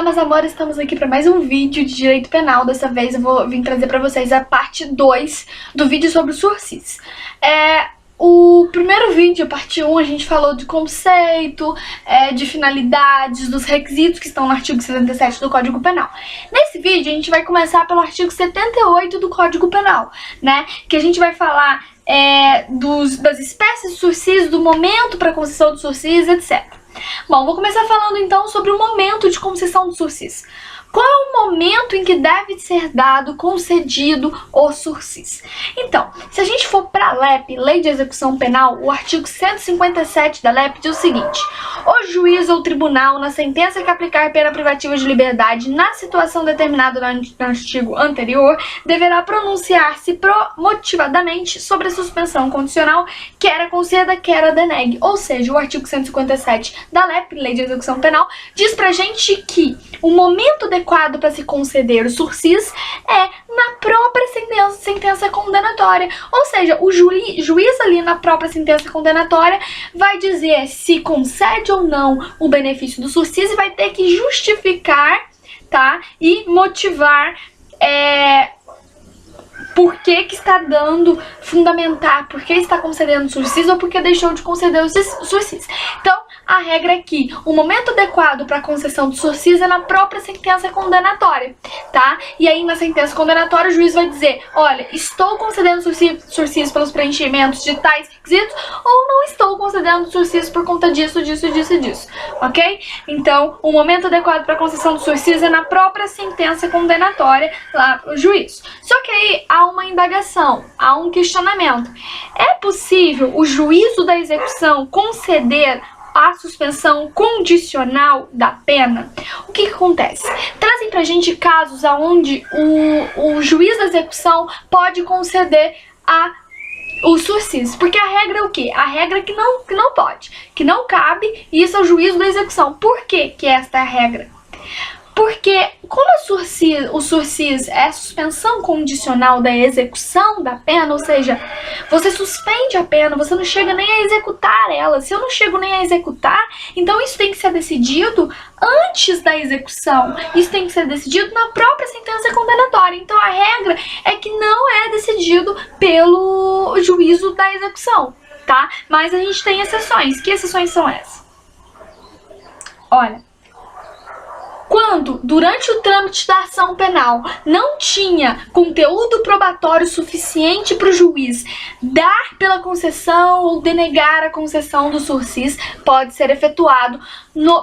Olá, meus amores, estamos aqui para mais um vídeo de direito penal. Dessa vez eu vou vir trazer para vocês a parte 2 do vídeo sobre o sursis. O primeiro vídeo, a parte 1, a gente falou de conceito, de finalidades, dos requisitos que estão no artigo 77 do Código Penal. Nesse vídeo a gente vai começar pelo artigo 78 do Código Penal, né? Que a gente vai falar das espécies de sursis, do momento para concessão de sursis, etc. Bom, vou começar falando então sobre o momento de concessão do sursis. Qual é o momento em que deve ser dado, concedido o sursis? Então, se a gente for para a LEP, Lei de Execução Penal, o artigo 157 da LEP diz o seguinte: o juiz ou tribunal, na sentença que aplicar pena privativa de liberdade na situação determinada no artigo anterior, deverá pronunciar-se motivadamente sobre a suspensão condicional, quer a conceda, quer a denegue. Ou seja, o artigo 157 da LEP, Lei de Execução Penal, diz pra gente que o momento adequado para se conceder o sursis é na própria sentença condenatória. Ou seja, o juiz ali na própria sentença condenatória vai dizer se concede ou não o benefício do sursis e vai ter que justificar, tá? E motivar por que está dando, fundamentar por que está concedendo o sursis ou por que deixou de conceder o sursis. Então, a regra é que o momento adequado para a concessão do sursis é na própria sentença condenatória, tá? E aí, na sentença condenatória, o juiz vai dizer: olha, estou concedendo sursis pelos preenchimentos de tais requisitos ou não estou concedendo sursis por conta disso, disso, disso e disso, ok? Então, o momento adequado para a concessão do sursis é na própria sentença condenatória lá para o juiz. Só que aí há uma indagação, há um questionamento. É possível o juízo da execução conceder a suspensão condicional da pena? O que acontece? Trazem pra gente casos onde o juiz da execução pode conceder o sursis, porque a regra é o quê? A regra é que não pode, que não cabe, e isso é o juízo da execução. Por que esta é a regra? Porque como o sursis é a suspensão condicional da execução da pena, ou seja, você suspende a pena, você não chega nem a executar ela. Se eu não chego nem a executar, então isso tem que ser decidido antes da execução. Isso tem que ser decidido na própria sentença condenatória. Então a regra é que não é decidido pelo juízo da execução, tá? Mas a gente tem exceções. Que exceções são essas? Olha, quando, durante o trâmite da ação penal, não tinha conteúdo probatório suficiente para o juiz dar pela concessão ou denegar a concessão do sursis, pode ser efetuado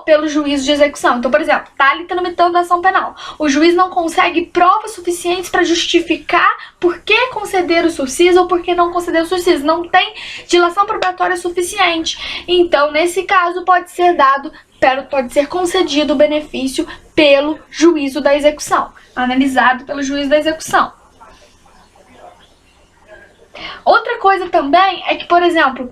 pelo juízo de execução. Então, por exemplo, está ali tramitando a ação penal. O juiz não consegue provas suficientes para justificar por que conceder o sursis ou por que não conceder o sursis. Não tem dilação probatória suficiente. Então, nesse caso, pode ser concedido o benefício pelo juízo da execução, analisado pelo juízo da execução. Outra coisa também é que, por exemplo,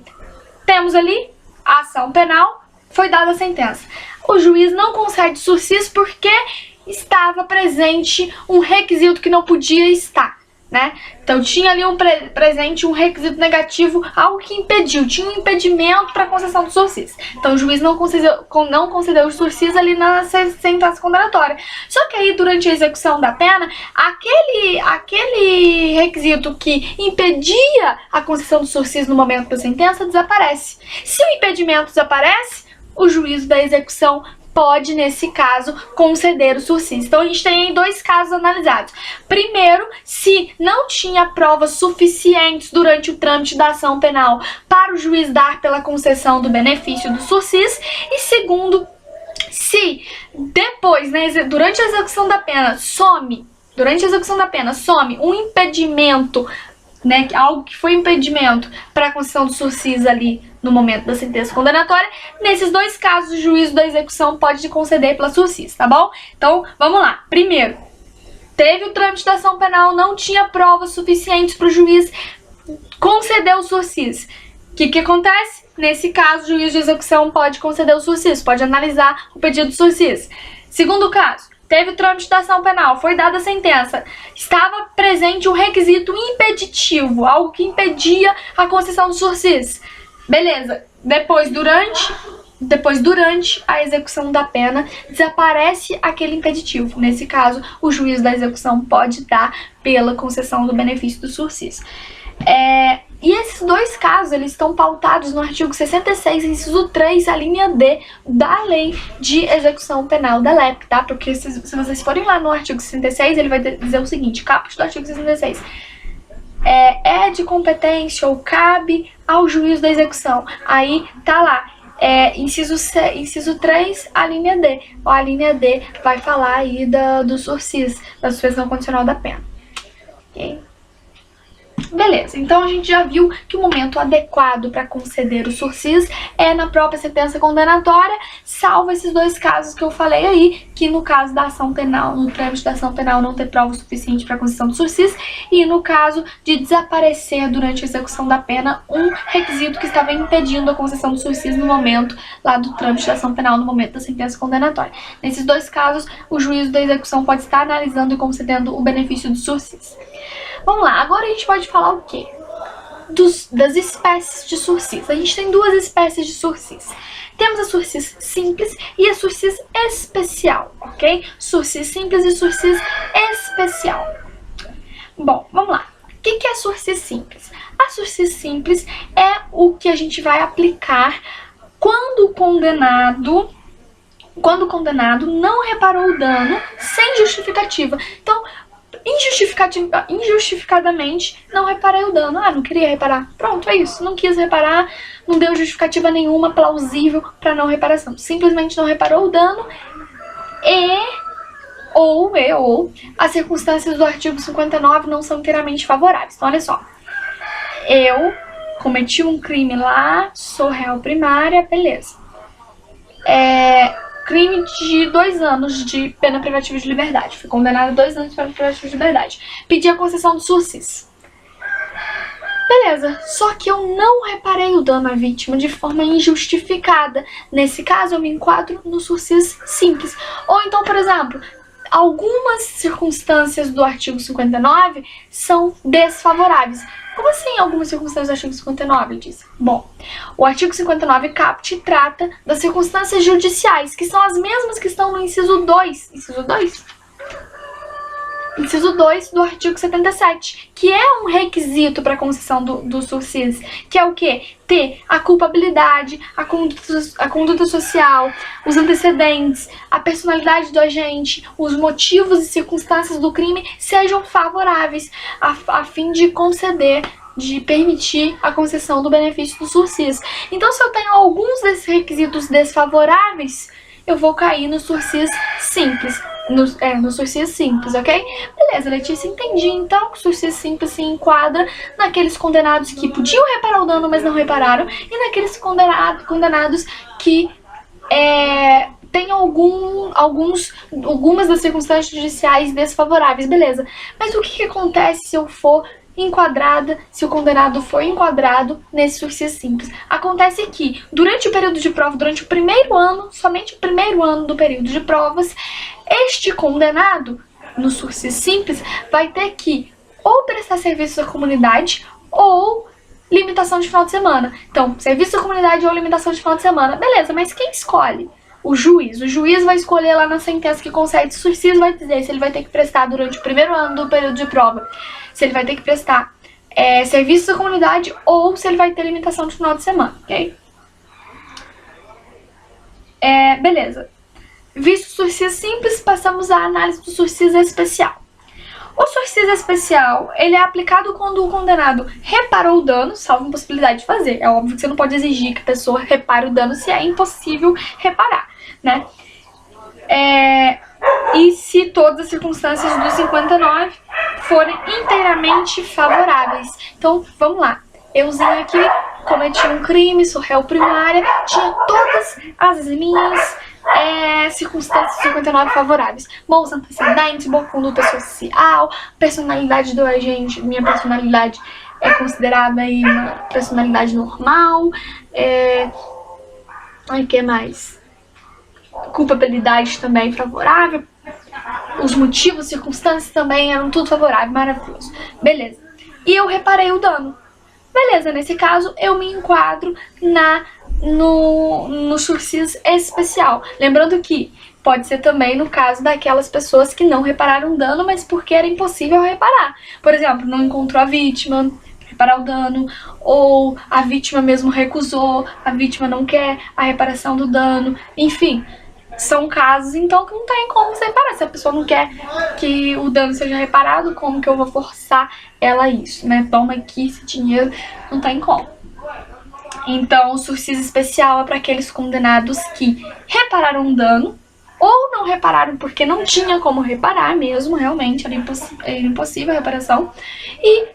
temos ali a ação penal, foi dada a sentença. O juiz não concede sursis porque estava presente um requisito que não podia estar, né? Então tinha ali presente um requisito negativo, algo que impediu, tinha um impedimento para a concessão do sursis. Então o juiz não concedeu o sursis ali na sentença condenatória. Só que aí, durante a execução da pena, aquele requisito que impedia a concessão do sursis no momento da sentença desaparece. Se o impedimento desaparece, o juízo da execução pode, nesse caso, conceder o sursis. Então a gente tem dois casos analisados. Primeiro, se não tinha provas suficientes durante o trâmite da ação penal para o juiz dar pela concessão do benefício do sursis. E segundo, se depois, durante a execução da pena, some um impedimento, né, algo que foi impedimento para a concessão do sursis ali no momento da sentença condenatória, nesses dois casos o juízo da execução pode conceder pela sursis, tá bom? Então, vamos lá. Primeiro, teve o trâmite da ação penal, não tinha provas suficientes para o juiz conceder o sursis. O que acontece? Nesse caso, o juiz de execução pode conceder o sursis, pode analisar o pedido de sursis. Segundo caso, teve o trâmite da ação penal, foi dada a sentença, estava presente um requisito impeditivo, algo que impedia a concessão do sursis. Beleza, depois, durante depois, durante a execução da pena, desaparece aquele impeditivo. Nesse caso, o juízo da execução pode dar pela concessão do benefício do sursis. E esses dois casos, eles estão pautados no artigo 66, inciso 3, a linha D da Lei de Execução Penal da LEP, tá? Porque se vocês forem lá no artigo 66, ele vai dizer o seguinte, caput do artigo 66, é de competência ou cabe ao juízo da execução. Aí tá lá, inciso 3, a linha D. A linha D vai falar aí do sursis, da suspensão condicional da pena. Ok? Beleza, então a gente já viu que o momento adequado para conceder o sursis é na própria sentença condenatória, salvo esses dois casos que eu falei aí, que no caso da ação penal, no trâmite da ação penal não ter prova suficiente para concessão do sursis, e no caso de desaparecer durante a execução da pena um requisito que estava impedindo a concessão do sursis no momento lá do trâmite da ação penal, no momento da sentença condenatória. Nesses dois casos, o juízo da execução pode estar analisando e concedendo o benefício do sursis. Vamos lá, agora a gente pode falar o quê? Das espécies de sursis. A gente tem duas espécies de sursis. Temos a sursis simples e a sursis especial, ok? Sursis simples e sursis especial. Bom, vamos lá. O que é a sursis simples? A sursis simples é o que a gente vai aplicar quando o condenado não reparou o dano sem justificativa. Então, injustificadamente, não reparei o dano. Não queria reparar. Pronto, é isso. Não quis reparar, não deu justificativa nenhuma plausível para não reparação. Simplesmente não reparou o dano ou as circunstâncias do artigo 59 não são inteiramente favoráveis. Então, olha só. Eu cometi um crime lá, sou réu primária, beleza. Crime de 2 anos de pena privativa de liberdade. Fui condenada a 2 anos de pena privativa de liberdade. Pedi a concessão do sursis. Beleza, só que eu não reparei o dano à vítima de forma injustificada. Nesse caso, eu me enquadro no sursis simples. Ou então, por exemplo, algumas circunstâncias do artigo 59 são desfavoráveis. Como assim algumas circunstâncias do artigo 59, ele diz? Bom, o artigo 59 caput trata das circunstâncias judiciais, que são as mesmas que estão no inciso 2. Inciso 2 do artigo 77, que é um requisito para a concessão do sursis, que é o quê? Ter a culpabilidade, a conduta social, os antecedentes, a personalidade do agente, os motivos e circunstâncias do crime sejam favoráveis, a fim de permitir a concessão do benefício do sursis. Então, se eu tenho alguns desses requisitos desfavoráveis, eu vou cair no sursis simples. No sursis simples, ok? Beleza, Letícia, entendi. Então, o sursis simples se enquadra naqueles condenados que podiam reparar o dano, mas não repararam, e naqueles condenados que tem algumas das circunstâncias judiciais desfavoráveis, beleza. Mas o que acontece se eu for enquadrada, se o condenado for enquadrado nesse sursis simples? Acontece que, durante o período de prova, durante o primeiro ano, somente o primeiro ano do período de provas, este condenado, no sursis simples, vai ter que ou prestar serviço à comunidade ou limitação de final de semana. Então, serviço à comunidade ou limitação de final de semana. Beleza, mas quem escolhe? O juiz. O juiz vai escolher lá na sentença que concede sursis, vai dizer se ele vai ter que prestar durante o primeiro ano do período de prova, se ele vai ter que prestar serviço à comunidade ou se ele vai ter limitação de final de semana, ok? Beleza. Visto o sursis simples, passamos à análise do sursis especial. O sursis especial, ele é aplicado quando o condenado reparou o dano, salvo impossibilidade de fazer. É óbvio que você não pode exigir que a pessoa repare o dano se é impossível reparar, né? E se todas as circunstâncias do 59 forem inteiramente favoráveis. Então, vamos lá. Euzinho aqui, cometi um crime, sou réu primária, tinha todas as minhas circunstâncias 59 favoráveis. Bons antecedentes, boa conduta social, personalidade do agente, minha personalidade é considerada aí uma personalidade normal. O que mais? Culpabilidade também favorável. Os motivos, circunstâncias também eram tudo favorável, maravilhoso. Beleza. E eu reparei o dano. Beleza, nesse caso eu me enquadro na no sursis especial. Lembrando que pode ser também no caso daquelas pessoas que não repararam dano, mas porque era impossível reparar. Por exemplo, não encontrou a vítima, reparar o dano, ou a vítima mesmo recusou, a vítima não quer a reparação do dano, enfim. São casos, então, que não tem como você reparar. Se a pessoa não quer que o dano seja reparado, como que eu vou forçar ela a isso, né? Toma aqui esse dinheiro, não tem como. Então, o sursis especial é para aqueles condenados que repararam o dano, ou não repararam porque não tinha como reparar mesmo, realmente, era impossível a reparação, e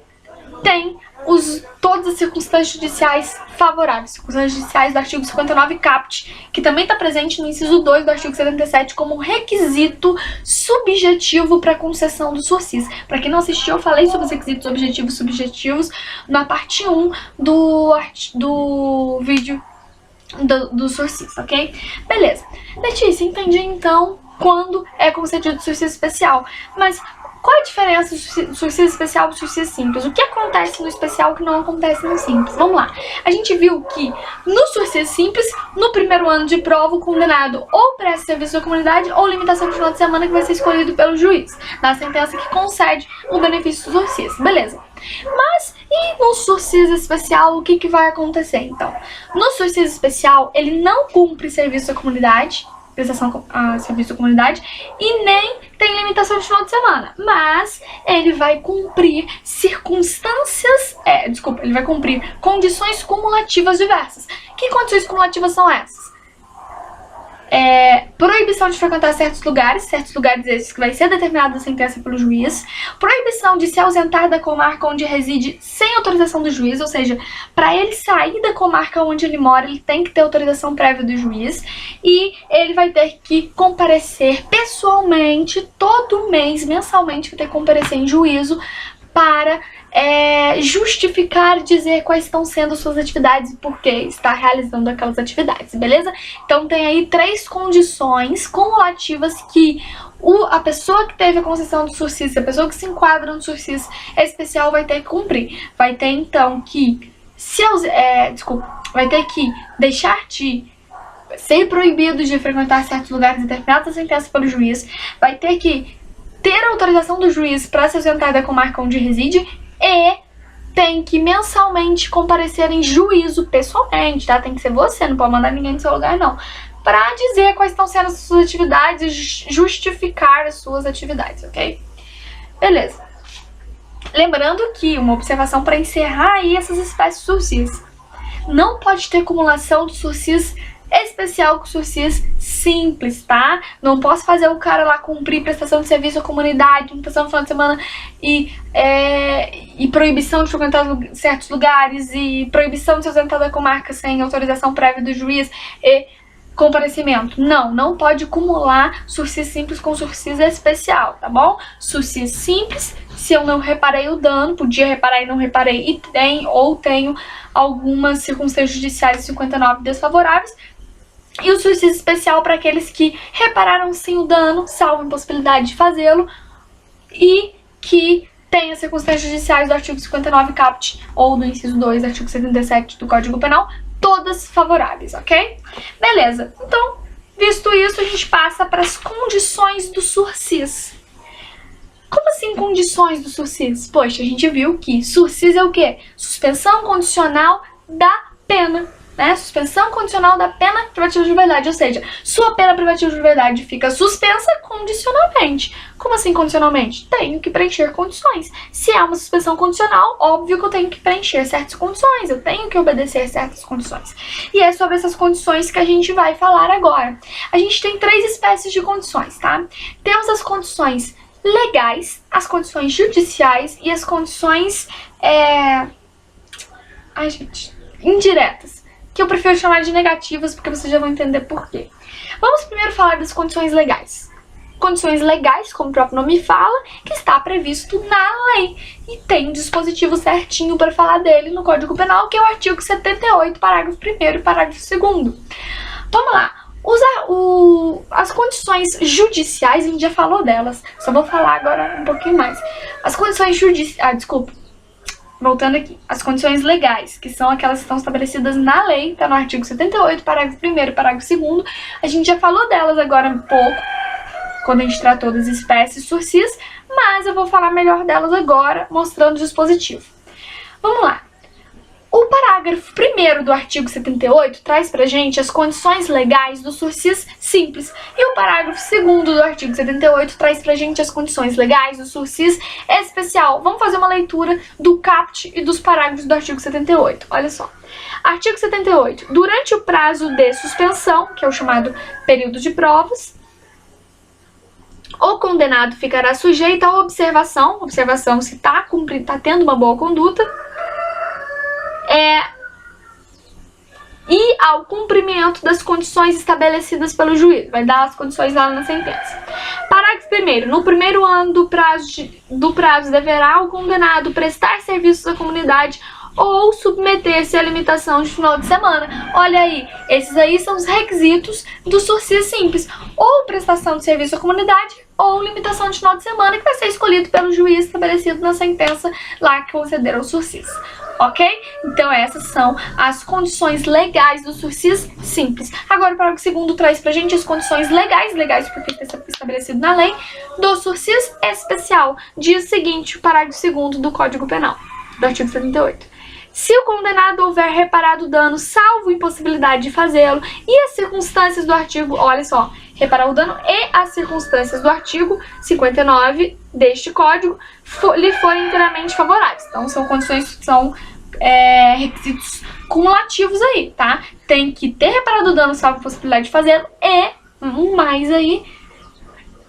tem todas as circunstâncias judiciais favoráveis, circunstâncias judiciais do artigo 59 caput, que também está presente no inciso 2 do artigo 77 como requisito subjetivo para concessão do sursis. Para quem não assistiu, eu falei sobre os requisitos objetivos e subjetivos na parte 1 do vídeo do sursis, ok? Beleza. Letícia, entendi então quando é concedido sursis especial, mas qual a diferença do sursis especial e do sursis simples? O que acontece no especial que não acontece no simples? Vamos lá. A gente viu que no sursis simples, no primeiro ano de prova, o condenado ou presta serviço à comunidade ou limitação de final de semana que vai ser escolhido pelo juiz, na sentença que concede o benefício do sursis. Beleza. Mas e no sursis especial, o que vai acontecer então? No sursis especial, ele não cumpre serviço à comunidade, prestação a serviço à comunidade, e nem tem limitação de final de semana, mas ele vai cumprir ele vai cumprir condições cumulativas diversas. Que condições cumulativas são essas? Proibição de frequentar certos lugares esses que vai ser determinado na sentença pelo juiz, proibição de se ausentar da comarca onde reside sem autorização do juiz, ou seja, para ele sair da comarca onde ele mora, ele tem que ter autorização prévia do juiz, e ele vai ter que comparecer pessoalmente, todo mês, mensalmente, vai ter que comparecer em juízo para justificar, dizer quais estão sendo suas atividades e por que está realizando aquelas atividades, beleza? Então tem aí 3 condições cumulativas que a pessoa que teve a concessão do sursis, a pessoa que se enquadra no sursis especial vai ter que cumprir. Vai ter então que vai ter que deixar de ser proibido de frequentar certos lugares determinados na sentença pelo juiz, vai ter que ter a autorização do juiz para se ausentar da comarca onde reside e tem que mensalmente comparecer em juízo pessoalmente, tá? Tem que ser você, não pode mandar ninguém no seu lugar, não. Para dizer quais estão sendo as suas atividades e justificar as suas atividades, ok? Beleza. Lembrando que uma observação para encerrar aí essas espécies de sursis. Não pode ter acumulação de sursis especial com sursis simples, tá? Não posso fazer o cara lá cumprir prestação de serviço à comunidade, limitação no final de semana e proibição de frequentar certos lugares e proibição de se ausentar da comarca sem autorização prévia do juiz e comparecimento. Não pode acumular sursis simples com sursis especial, tá bom? Sursis simples, se eu não reparei o dano, podia reparar e não reparei e tenho algumas circunstâncias judiciais 59 desfavoráveis. E o sursis especial para aqueles que repararam sim o dano, salvo impossibilidade de fazê-lo, e que tem as circunstâncias judiciais do artigo 59 caput ou do inciso 2 do artigo 77 do Código Penal, todas favoráveis, ok? Beleza, então, visto isso, a gente passa para as condições do sursis. Como assim condições do sursis? Poxa, a gente viu que sursis é o quê? Suspensão condicional da pena. Suspensão condicional da pena privativa de liberdade, ou seja, sua pena privativa de liberdade fica suspensa condicionalmente. Como assim condicionalmente? Tenho que preencher condições. Se é uma suspensão condicional, óbvio que eu tenho que preencher certas condições, eu tenho que obedecer certas condições. E é sobre essas condições que a gente vai falar agora. A gente tem 3 espécies de condições, tá? Temos as condições legais, as condições judiciais e as condições indiretas, que eu prefiro chamar de negativas, porque vocês já vão entender por quê. Vamos primeiro falar das condições legais. Condições legais, como o próprio nome fala, que está previsto na lei. E tem um dispositivo certinho para falar dele no Código Penal, que é o artigo 78, parágrafo 1º e parágrafo 2º. Vamos lá. As condições judiciais, a gente já falou delas, só vou falar agora um pouquinho mais. As condições voltando aqui, as condições legais, que são aquelas que estão estabelecidas na lei, tá no artigo 78, parágrafo 1º e parágrafo 2º. A gente já falou delas agora um pouco, quando a gente tratou das espécies sursis, mas eu vou falar melhor delas agora, mostrando o dispositivo. Vamos lá. O parágrafo 1º do artigo 78 traz pra gente as condições legais do sursis simples. E o parágrafo 2º do artigo 78 traz pra gente as condições legais do sursis especial. Vamos fazer uma leitura do caput e dos parágrafos do artigo 78. Olha só. Artigo 78. Durante o prazo de suspensão, que é o chamado período de provas, o condenado ficará sujeito à observação se tá tendo uma boa conduta, e ao cumprimento das condições estabelecidas pelo juiz. Vai dar as condições lá na sentença. Parágrafo 1º. No primeiro ano do prazo deverá o condenado prestar serviços à comunidade ou submeter-se à limitação de final de semana. Olha aí, esses aí são os requisitos do sursis simples. Ou prestação de serviço à comunidade ou limitação de final de semana, que vai ser escolhido pelo juiz estabelecido na sentença lá que concederá o sursis. Ok? Então essas são as condições legais do sursis simples. Agora o parágrafo 2º traz pra gente as condições legais porque está estabelecido na lei, do sursis especial. Diz o seguinte, o parágrafo 2º do Código Penal, do artigo 78. Se o condenado houver reparado o dano, salvo impossibilidade de fazê-lo, e as circunstâncias do artigo, olha só, reparar o dano e as circunstâncias do artigo 59 deste código lhe forem inteiramente favoráveis. Então são condições, são requisitos cumulativos aí, tá? Tem que ter reparado o dano, salvo possibilidade de fazê-lo, e mais aí,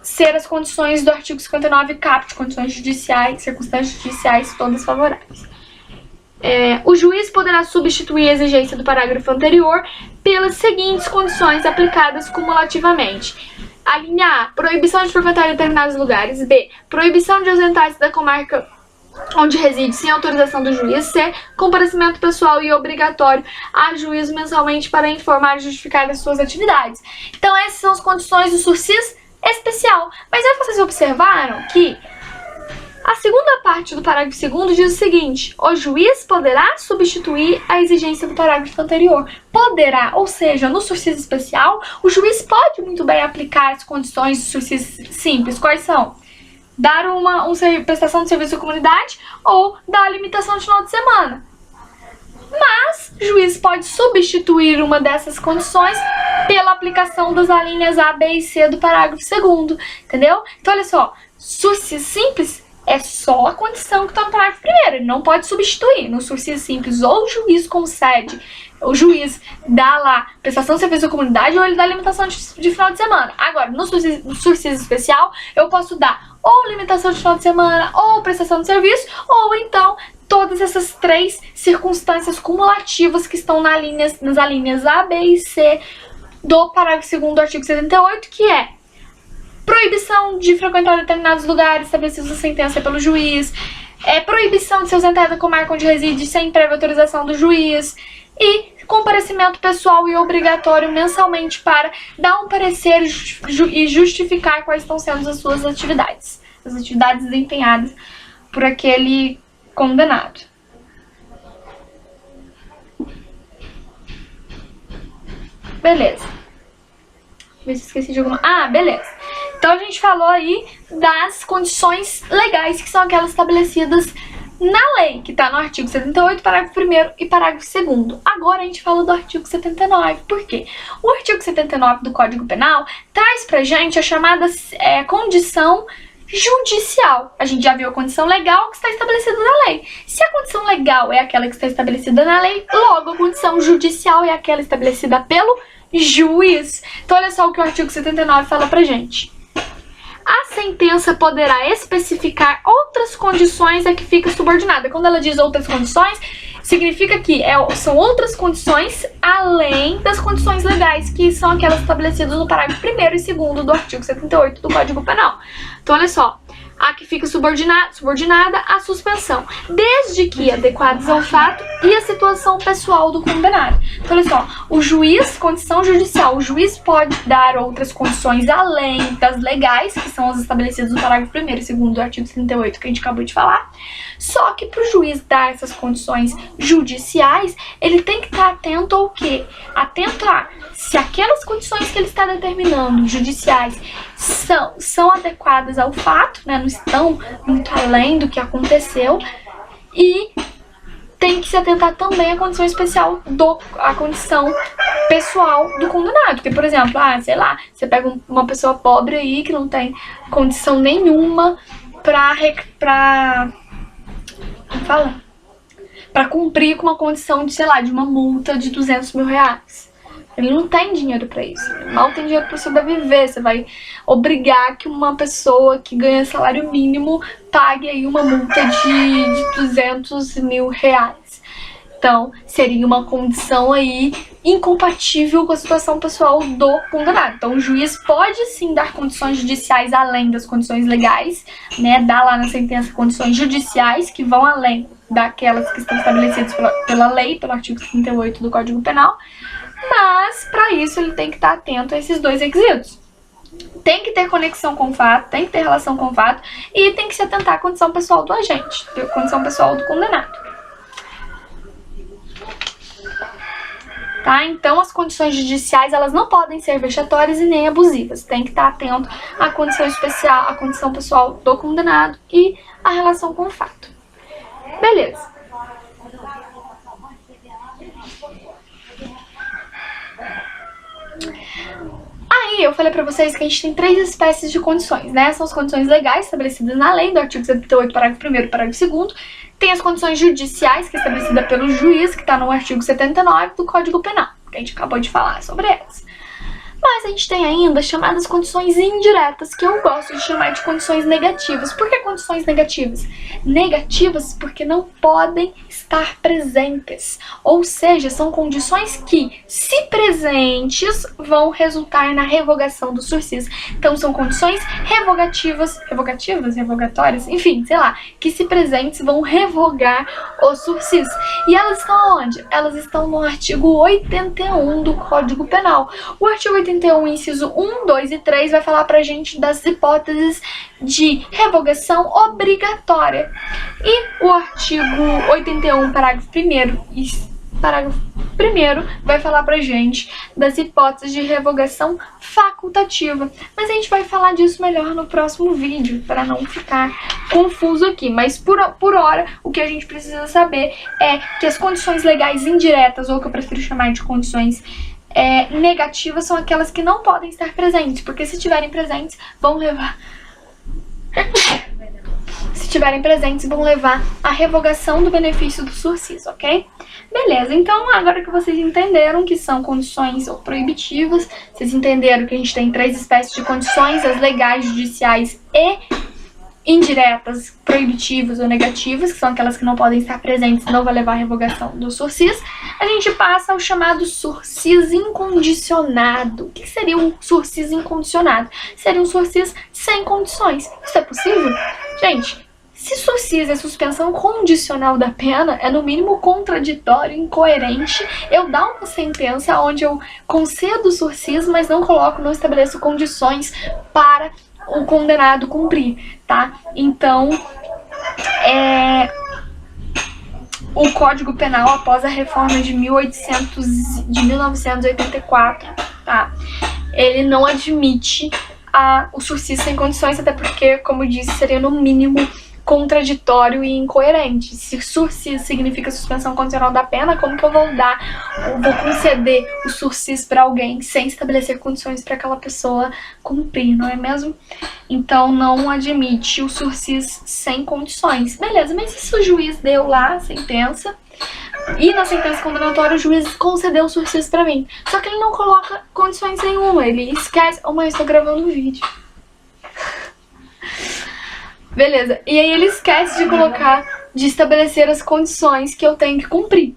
ser as condições do artigo 59 caput, condições judiciais, circunstâncias judiciais, todas favoráveis. O juiz poderá substituir a exigência do parágrafo anterior pelas seguintes condições aplicadas cumulativamente. A linha A, proibição de frequentar determinados lugares. B, proibição de ausentar-se da comarca onde reside sem autorização do juiz. C, comparecimento pessoal e obrigatório a juízo mensalmente para informar e justificar as suas atividades. Então essas são as condições do sursis especial. Mas aí vocês observaram que a segunda parte do parágrafo 2º diz o seguinte: o juiz poderá substituir a exigência do parágrafo anterior. Poderá, ou seja, no sursis especial, o juiz pode muito bem aplicar as condições do sursis simples. Quais são? Dar uma prestação de serviço à comunidade ou dar a limitação de final de semana. Mas o juiz pode substituir uma dessas condições pela aplicação das alíneas A, B e C do parágrafo 2º, entendeu? Então, olha só, sursis simples é só a condição que está no parágrafo 1º, ele não pode substituir. No sursis simples, ou o juiz concede, o juiz dá lá prestação de serviço à comunidade ou ele dá limitação de final de semana. Agora, no sursis especial, eu posso dar ou limitação de final de semana, ou prestação de serviço, ou então todas essas três circunstâncias cumulativas que estão nas alíneas A, B e C do parágrafo 2º do artigo 78, que é proibição de frequentar determinados lugares estabelecidos na sentença pelo juiz, proibição de se ausentar da comarca onde reside sem prévia autorização do juiz, e comparecimento pessoal e obrigatório mensalmente para dar um parecer e justificar quais estão sendo as suas atividades, as atividades desempenhadas por aquele condenado. Beleza. Ver se esqueci de alguma. Beleza. Então a gente falou aí das condições legais, que são aquelas estabelecidas na lei, que está no artigo 78, parágrafo 1º e parágrafo 2º. Agora a gente fala do artigo 79. Por quê? O artigo 79 do Código Penal traz pra gente a chamada condição judicial. A gente já viu a condição legal que está estabelecida na lei. Se a condição legal é aquela que está estabelecida na lei, logo a condição judicial é aquela estabelecida pelo juiz. Então olha só o que o artigo 79 fala pra gente. A sentença poderá especificar outras condições a que fica subordinada. Quando ela diz outras condições, significa que são outras condições além das condições legais, que são aquelas estabelecidas no parágrafo 1º e 2º do artigo 78 do Código Penal. Então olha só, a que fica subordinada à suspensão, desde que adequadas ao fato e a situação pessoal do condenado. Então, olha só, o juiz, condição judicial, o juiz pode dar outras condições além das legais, que são as estabelecidas no parágrafo 1º e 2º do artigo 38, que a gente acabou de falar. Só que para o juiz dar essas condições judiciais, ele tem que estar atento ao quê? Atento a se aquelas condições que ele está determinando, judiciais, são adequadas ao fato, né? Não estão muito além do que aconteceu, e tem que se atentar também à condição especial, à condição pessoal do condenado. Porque, por exemplo, sei lá, você pega uma pessoa pobre aí que não tem condição nenhuma pra cumprir com uma condição de, sei lá, de uma multa de 200 mil reais. Ele não tem dinheiro pra isso, ele mal tem dinheiro pra sobreviver. Você vai obrigar que uma pessoa que ganha salário mínimo pague aí uma multa de 200 mil reais. Então, seria uma condição aí incompatível com a situação pessoal do condenado. Então, o juiz pode sim dar condições judiciais além das condições legais, né? Dá lá na sentença condições judiciais que vão além daquelas que estão estabelecidas pela lei, pelo artigo 38 do Código Penal. Mas, para isso, ele tem que estar atento a esses dois requisitos. Tem que ter conexão com o fato, tem que ter relação com o fato e tem que se atentar à condição pessoal do agente, à condição pessoal do condenado. Tá? Então, as condições judiciais, elas não podem ser vexatórias e nem abusivas. Tem que estar atento à condição especial, à condição pessoal do condenado e à relação com o fato. Beleza. Aí eu falei pra vocês que a gente tem 3 espécies de condições, né? São as condições legais estabelecidas na lei, do artigo 78, parágrafo 1º e parágrafo 2º. Tem as condições judiciais, que é estabelecida pelo juiz, que tá no artigo 79 do Código Penal, que a gente acabou de falar sobre elas. Mas a gente tem ainda as chamadas condições indiretas, que eu gosto de chamar de condições negativas. Por que condições negativas? Negativas porque não podem estar presentes. Ou seja, são condições que, se presentes, vão resultar na revogação do sursis. Então, são condições revogatórias, enfim, sei lá, que se presentes vão revogar o sursis. E elas estão onde? Elas estão no artigo 81 do Código Penal. O artigo 81, inciso 1, 2 e 3 vai falar pra gente das hipóteses de revogação obrigatória. E o artigo 81, parágrafo 1º vai falar pra gente das hipóteses de revogação facultativa. Mas a gente vai falar disso melhor no próximo vídeo, para não ficar confuso aqui. Mas por hora, o que a gente precisa saber é que as condições legais indiretas, ou que eu prefiro chamar de condições negativas, são aquelas que não podem estar presentes, porque se estiverem presentes, vão levar à revogação do benefício do sursis, ok? Beleza, então agora que vocês entenderam que são condições proibitivas, vocês entenderam que a gente tem 3 espécies de condições, as legais, judiciais e indiretas, proibitivas ou negativas, que são aquelas que não podem estar presentes, não vai levar à revogação do sursis, a gente passa ao chamado sursis incondicionado. O que seria um sursis incondicionado? Seria um sursis sem condições. Isso é possível? Gente, se sursis é suspensão condicional da pena, é no mínimo contraditório, incoerente eu dar uma sentença onde eu concedo o sursis, mas não estabeleço condições para o condenado cumprir, tá? Então, o Código Penal, após a reforma de 1984, tá? Ele não admite o sursis sem condições, até porque, como eu disse, seria no mínimo contraditório e incoerente. Se sursis significa suspensão condicional da pena, como que eu vou conceder o sursis para alguém sem estabelecer condições para aquela pessoa cumprir, não é mesmo? Então não admite o sursis sem condições. Beleza, mas se o juiz deu lá a sentença e na sentença condenatória o juiz concedeu o sursis para mim, só que ele não coloca condições nenhuma, ele esquece. Mãe, eu estou gravando um vídeo. Beleza, e aí ele esquece de estabelecer as condições que eu tenho que cumprir.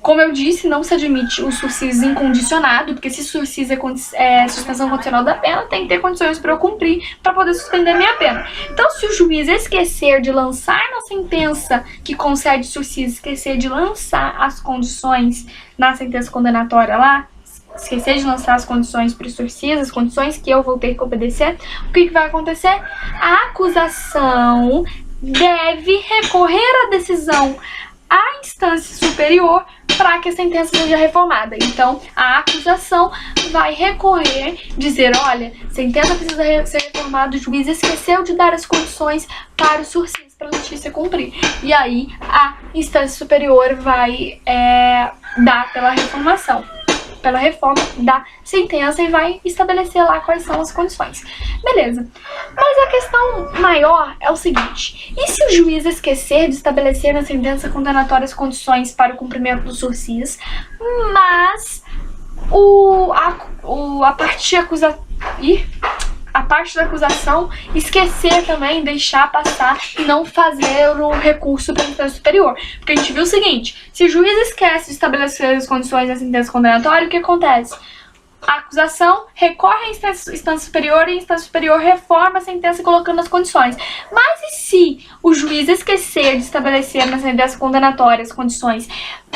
Como eu disse, não se admite o sursis incondicionado, porque se sursis é suspensão condicional da pena, tem que ter condições para eu cumprir para poder suspender minha pena. Então, se o juiz esquecer de lançar na sentença que concede sursis, esquecer de lançar as condições na sentença condenatória lá, esquecer de lançar as condições para o sursis, as condições que eu vou ter que obedecer, o que vai acontecer? A acusação deve recorrer à decisão à instância superior para que a sentença seja reformada. Então, a acusação vai recorrer, dizer, olha, a sentença precisa ser reformada, o juiz esqueceu de dar as condições para o sursis, para a justiça cumprir. E aí, a instância superior vai dar pela reformação, pela reforma da sentença e vai estabelecer lá quais são as condições. Beleza. Mas a questão maior é o seguinte: e se o juiz esquecer de estabelecer na sentença condenatória as condições para o cumprimento do sursis, mas a parte da acusação esquecer também, deixar passar e não fazer o recurso para a instância superior? Porque a gente viu o seguinte: se o juiz esquece de estabelecer as condições da sentença condenatória, o que acontece? A acusação recorre à instância superior e a instância superior reforma a sentença colocando as condições. Mas e se o juiz esquecer de estabelecer na sentença condenatória as condições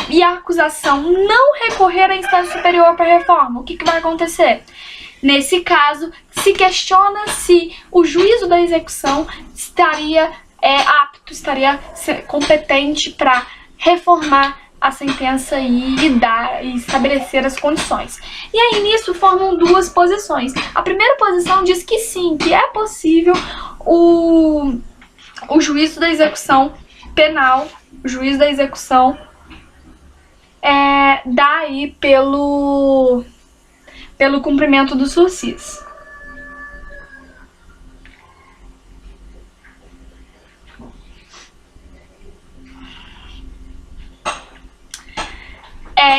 e a acusação não recorrer à instância superior para reforma? O que vai acontecer? Nesse caso, se questiona se o juízo da execução estaria apto, estaria competente para reformar a sentença e estabelecer as condições. E aí nisso formam duas posições. A primeira posição diz que sim, que é possível o juízo da execução penal, o juízo da execução dar aí pelo cumprimento do sursis.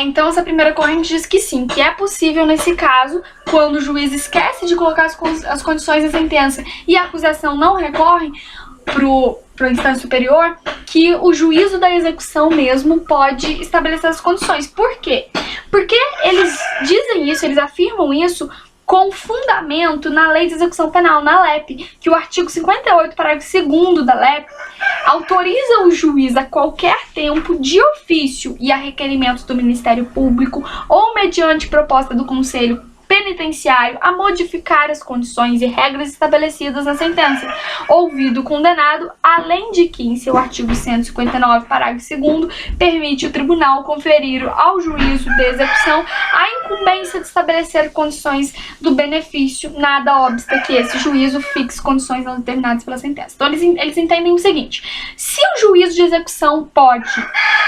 Então essa primeira corrente diz que sim, que é possível nesse caso, quando o juiz esquece de colocar as condições da sentença e a acusação não recorre para a instância superior, que o juízo da execução mesmo pode estabelecer as condições. Por quê? Porque eles dizem isso, eles afirmam isso com fundamento na Lei de Execução Penal, na LEP, que o artigo 58, parágrafo 2º da LEP, autoriza o juiz a qualquer tempo, de ofício e a requerimento do Ministério Público ou mediante proposta do Conselho Penitenciário, a modificar as condições e regras estabelecidas na sentença, ouvido o condenado, além de que, em seu artigo 159, parágrafo 2º, permite o tribunal conferir ao juízo de execução a incumbência de estabelecer condições do benefício, nada obsta que esse juízo fixe condições não determinadas pela sentença. Então eles entendem o seguinte: se o juízo de execução pode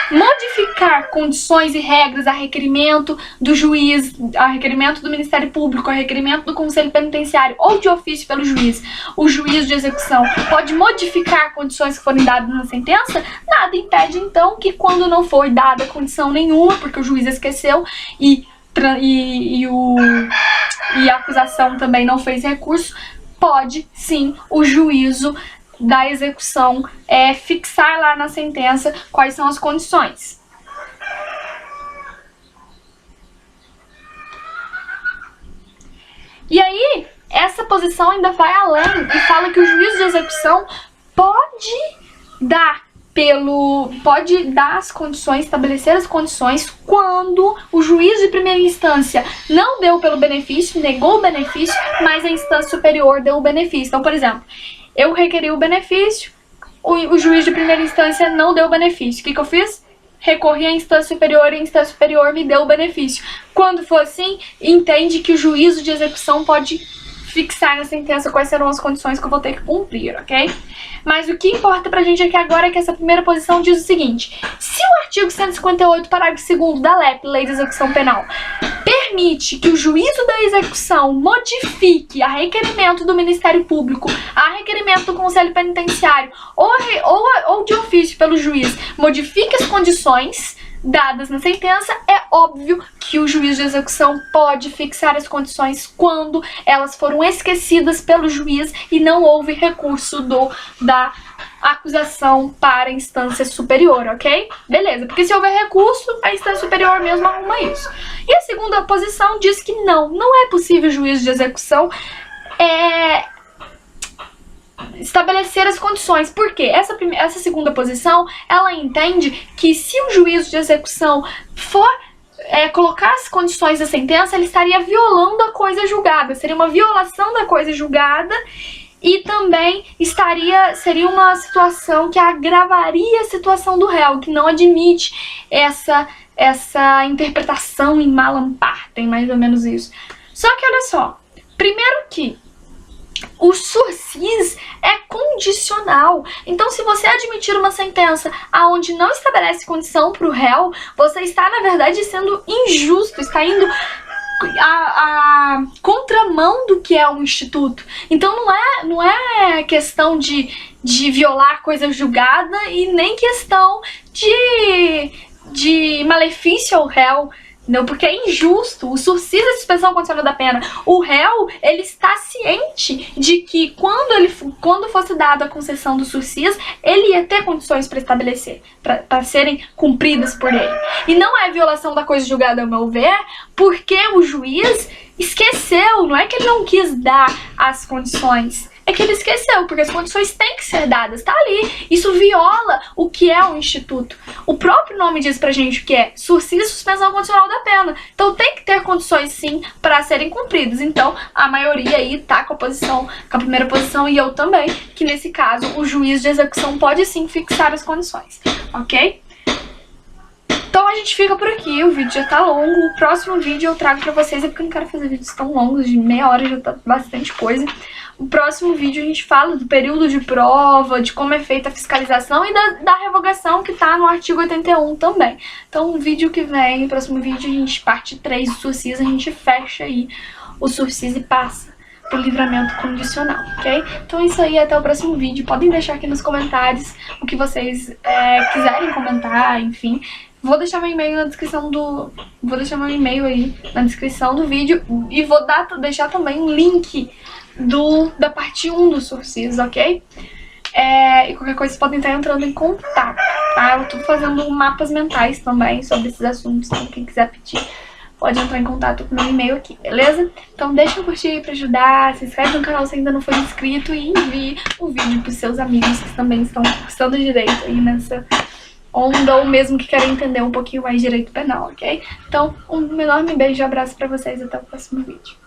modificar condições e regras a requerimento do juiz, a requerimento do Ministério Público, a requerimento do Conselho Penitenciário ou de ofício pelo juiz, o juízo de execução pode modificar condições que forem dadas na sentença, nada impede então que, quando não for dada condição nenhuma, porque o juiz esqueceu e a acusação também não fez recurso, pode sim o juízo da execução fixar lá na sentença quais são as condições. E aí, essa posição ainda vai além e fala que o juízo de execução pode dar as condições, estabelecer as condições quando o juiz de primeira instância não deu pelo benefício, negou o benefício, mas a instância superior deu o benefício. Então, por exemplo, eu requeri o benefício, o juiz de primeira instância não deu o benefício. O que eu fiz? Recorri à instância superior e a instância superior me deu o benefício. Quando for assim, entende que o juízo de execução pode fixar na sentença quais serão as condições que eu vou ter que cumprir, ok? Mas o que importa pra gente aqui agora é que essa primeira posição diz o seguinte: se o artigo 158, parágrafo 2º da LEP, Lei de Execução Penal, permite que o juízo da execução modifique a requerimento do Ministério Público, a requerimento do Conselho Penitenciário ou de ofício pelo juiz, modifique as condições dadas na sentença, é óbvio que o juiz de execução pode fixar as condições quando elas foram esquecidas pelo juiz e não houve recurso da a acusação para a instância superior, ok? Beleza, porque se houver recurso, a instância superior mesmo arruma isso. E a segunda posição diz que não é possível o juízo de execução estabelecer as condições. Por quê? Essa segunda posição, ela entende que se o juízo de execução for colocar as condições da sentença, ele estaria violando a coisa julgada, seria uma violação da coisa julgada e também seria uma situação que agravaria a situação do réu, que não admite essa interpretação em malam partem, mais ou menos isso. Só que olha só, primeiro que o sursis é condicional. Então, se você admitir uma sentença aonde não estabelece condição para o réu, você está, na verdade, sendo injusto, está indo a contramão do que é um instituto. Então, não é questão de violar coisa julgada e nem questão de malefício ao réu. Não, porque é injusto. O sursis é suspensão condicional da pena. O réu, ele está ciente de que quando fosse dada a concessão do sursis, ele ia ter condições para estabelecer, para serem cumpridas por ele. E não é violação da coisa julgada, ao meu ver, porque o juiz esqueceu. Não é que ele não quis dar as condições, é que ele esqueceu, porque as condições têm que ser dadas, tá ali. Isso viola o que é o instituto. O próprio nome diz pra gente o que é sursis, suspensão condicional da pena. Então tem que ter condições sim para serem cumpridas. Então a maioria aí tá com a primeira posição, e eu também, que nesse caso o juiz de execução pode sim fixar as condições, ok? Então a gente fica por aqui, o vídeo já tá longo. O próximo vídeo eu trago pra vocês, é porque eu não quero fazer vídeos tão longos, de meia hora já tá bastante coisa. O próximo vídeo a gente fala do período de prova, de como é feita a fiscalização e da revogação que tá no artigo 81 também. Então o vídeo que vem, o próximo vídeo, a gente parte 3 do sursis, a gente fecha aí o sursis e passa pro livramento condicional, ok? Então é isso aí, até o próximo vídeo. Podem deixar aqui nos comentários o que vocês quiserem comentar, enfim. Vou deixar meu e-mail na descrição aí na descrição do vídeo e vou deixar também um link da parte 1 do sursis, ok? E qualquer coisa vocês podem estar entrando em contato, tá? Eu tô fazendo mapas mentais também sobre esses assuntos, então quem quiser pedir pode entrar em contato com o meu e-mail aqui, beleza? Então deixa um curtir aí pra ajudar, se inscreve no canal se ainda não for inscrito e envie o vídeo pros seus amigos que também estão cursando direito aí nessa onda, ou mesmo que querem entender um pouquinho mais direito penal, ok? Então, um enorme beijo e abraço pra vocês, até o próximo vídeo.